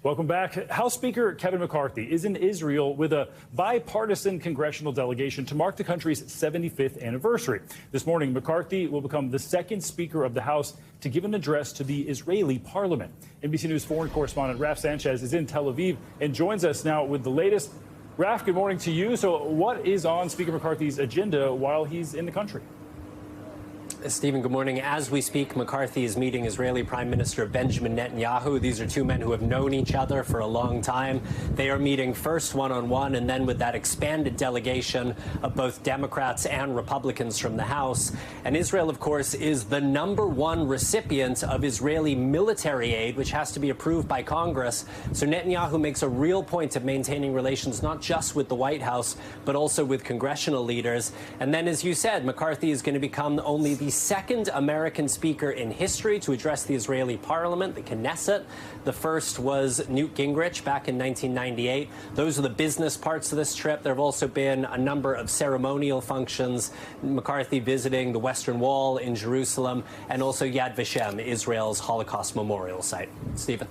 Welcome back. House Speaker Kevin McCarthy is in Israel with a bipartisan congressional delegation to mark the country's 75th anniversary. This morning, McCarthy will become the second Speaker of the House to give an address to the Israeli parliament. NBC News foreign correspondent Raf Sanchez is in Tel Aviv and joins us now with the latest. Raf, good morning to you. So what is on Speaker McCarthy's agenda while he's in the country? Stephen, good morning. As we speak, McCarthy is meeting Israeli Prime Minister Benjamin Netanyahu. These are two men who have known each other for a long time. They are meeting first one-on-one and then with that expanded delegation of both Democrats and Republicans from the House. And Israel, of course, is the #1 recipient of Israeli military aid, which has to be approved by Congress. So Netanyahu makes a real point of maintaining relations not just with the White House, but also with congressional leaders. And then, as you said, McCarthy is going to become only the second American speaker in history to address the Israeli parliament, the Knesset. The first was Newt Gingrich back in 1998. Those are the business parts of this trip. There have also been a number of ceremonial functions, McCarthy visiting the Western Wall in Jerusalem and also Yad Vashem, Israel's Holocaust memorial site. Stephen.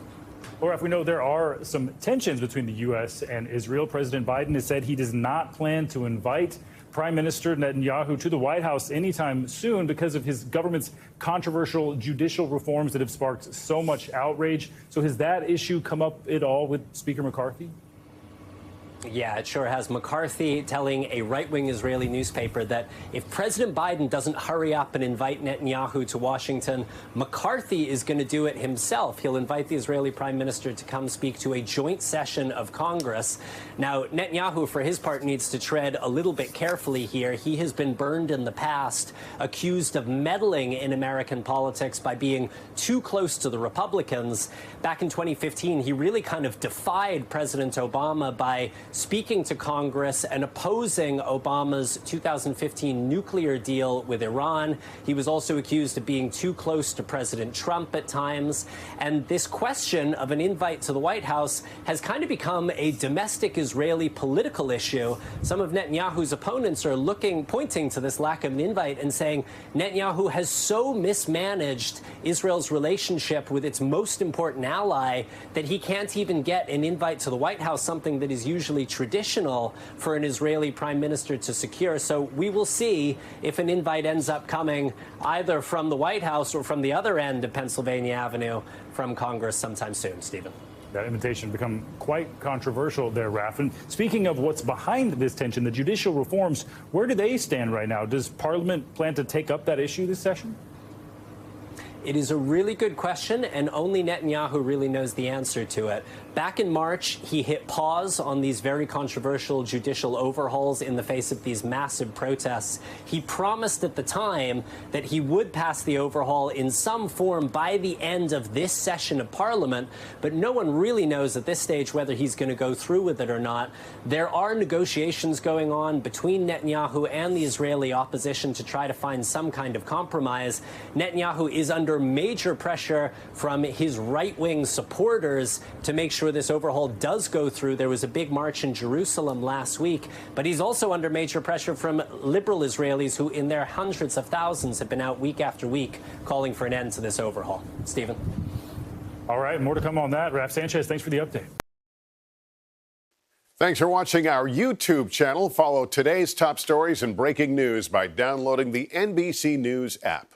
Well, Raf, we know there are some tensions between the U.S. and Israel. President Biden has said he does not plan to invite Prime Minister Netanyahu to the White House anytime soon because of his government's controversial judicial reforms that have sparked so much outrage. So has that issue come up at all with Speaker McCarthy? Yeah, it sure has. McCarthy telling a right-wing Israeli newspaper that if President Biden doesn't hurry up and invite Netanyahu to Washington, McCarthy is going to do it himself. He'll invite the Israeli prime minister to come speak to a joint session of Congress. Now, Netanyahu, for his part, needs to tread a little bit carefully here. He has been burned in the past, accused of meddling in American politics by being too close to the Republicans. Back in 2015, he really kind of defied President Obama by speaking to Congress and opposing Obama's 2015 nuclear deal with Iran. He was also accused of being too close to President Trump at times. And this question of an invite to the White House has kind of become a domestic Israeli political issue. Some of Netanyahu's opponents are pointing to this lack of an invite and saying Netanyahu has so mismanaged Israel's relationship with its most important ally that he can't even get an invite to the White House, something that is usually traditional for an Israeli prime minister to secure. So we will see if an invite ends up coming either from the White House or from the other end of Pennsylvania Avenue from Congress sometime soon, Stephen. That invitation become quite controversial there, Raf. And speaking of what's behind this tension, the judicial reforms, where do they stand right now? Does Parliament plan to take up that issue this session? It is a really good question, and only Netanyahu really knows the answer to it. Back in March, he hit pause on these very controversial judicial overhauls in the face of these massive protests. He promised at the time that he would pass the overhaul in some form by the end of this session of Parliament, but no one really knows at this stage whether he's going to go through with it or not. There are negotiations going on between Netanyahu and the Israeli opposition to try to find some kind of compromise. Netanyahu is under major pressure from his right-wing supporters to make sure this overhaul does go through. There was a big march in Jerusalem last week, but he's also under major pressure from liberal Israelis who, in their hundreds of thousands, have been out week after week calling for an end to this overhaul. Stephen. All right, more to come on that. Raf Sanchez, thanks for the update. Thanks for watching our YouTube channel. Follow today's top stories and breaking news by downloading the NBC News app.